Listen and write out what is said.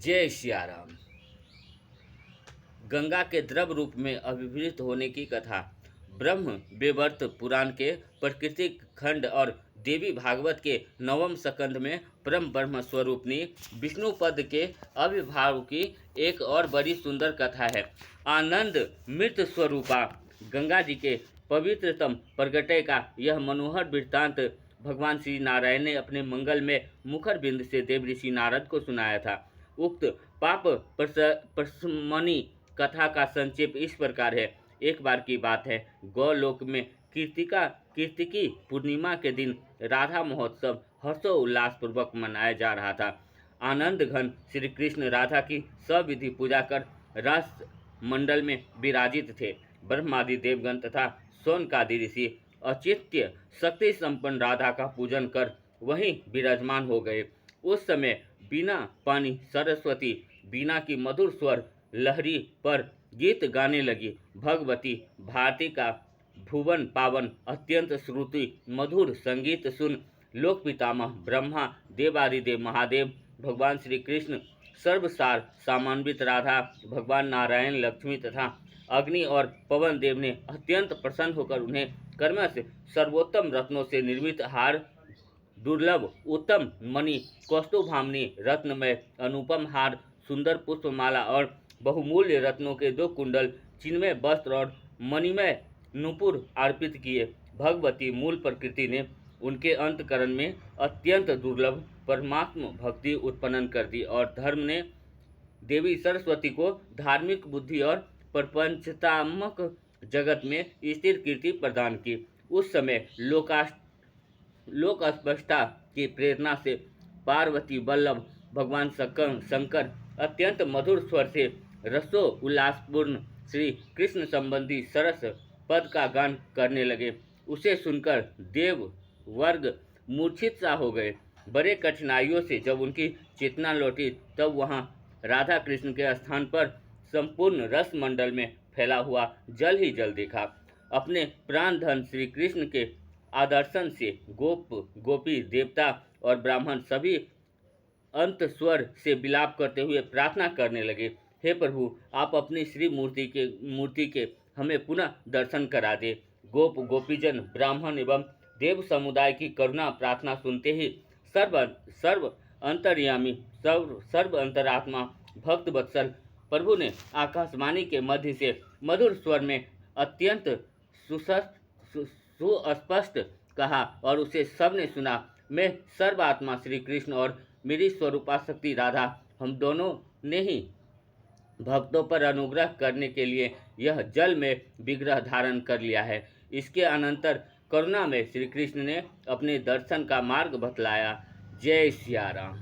जय सिया राम। गंगा के द्रव रूप में अभिभूत होने की कथा ब्रह्म वैवर्त पुराण के प्राकृतिक खंड और देवी भागवत के नवम स्कंद में परम ब्रह्म स्वरूपनी विष्णु पद के आविर्भाव की एक और बड़ी सुंदर कथा है। आनंद मृत स्वरूपा गंगा जी के पवित्रतम प्रगटय का यह मनोहर वृत्तांत भगवान श्री नारायण ने अपने मंगल में मुखर बिंद से देव ऋषि नारद को सुनाया था। उक्त पाप प्रशमनी कथा का संक्षेप इस प्रकार है। एक बार की बात है, गौलोक में कीर्तिकी पूर्णिमा के दिन राधा महोत्सव हर्षोल्लास पूर्वक मनाया जा रहा था। आनंद घन श्री कृष्ण राधा की सविधि पूजा कर रस मंडल में विराजित थे। ब्रह्मादि देवगण तथा शौनकादि ऋषि अचित्य शक्ति संपन्न राधा का पूजन कर वहीं विराजमान हो गए। उस समय बीना पानी सरस्वती बीना की मधुर स्वर लहरी पर गीत गाने लगी। भगवती भारती का भुवन पावन अत्यंत श्रुति मधुर संगीत सुन लोक पितामह ब्रह्मा देवादिदेव महादेव भगवान श्री कृष्ण सर्वसार सामान्वित राधा भगवान नारायण लक्ष्मी तथा अग्नि और पवन देव ने अत्यंत प्रसन्न होकर उन्हें कर्मश सर्वोत्तम रत्नों से निर्मित हार, दुर्लभ उत्तम मणि कौस्तुभामणि रत्नमय अनुपम हार, सुंदर पुष्पमाला और बहुमूल्य रत्नों के 2 कुंडल, चिन्मय वस्त्र और मणिमय नूपुर अर्पित किए। भगवती मूल प्रकृति ने उनके अंतकरण में अत्यंत दुर्लभ परमात्म भक्ति उत्पन्न कर दी और धर्म ने देवी सरस्वती को धार्मिक बुद्धि और प्रपंचतात्मक जगत में स्थिर कीर्ति प्रदान की। उस समय लोकस्पष्टा की प्रेरणा से पार्वती वल्लभ भगवान शंकर अत्यंत मधुर स्वर से रसो उल्लासपूर्ण श्री कृष्ण संबंधी सरस पद का गान करने लगे। उसे सुनकर देव वर्ग मूर्छित सा हो गए। बड़े कठिनाइयों से जब उनकी चेतना लौटी तब वहां राधा कृष्ण के स्थान पर संपूर्ण रस मंडल में फैला हुआ जल ही जल देखा। अपने प्राण धन श्री कृष्ण के आदर्शन से गोपी देवता और ब्राह्मण सभी अंत स्वर से विलाप करते हुए प्रार्थना करने लगे, हे प्रभु, आप अपनी श्री मूर्ति के हमें पुनः दर्शन करा दे। गोपीजन ब्राह्मण एवं देव समुदाय की करुणा प्रार्थना सुनते ही सर्व अंतर्यामी सर्व अंतरात्मा भक्त वत्सल प्रभु ने आकाशवाणी के मध्य से मधुर स्वर में अत्यंत सुस्पष्ट कहा और उसे सबने सुना, मैं सर्वात्मा श्री कृष्ण और मेरी स्वरूपा शक्ति राधा, हम दोनों ने ही भक्तों पर अनुग्रह करने के लिए यह जल में विग्रह धारण कर लिया है। इसके अनंतर करुणा में श्री कृष्ण ने अपने दर्शन का मार्ग बतलाया। जय सिया राम।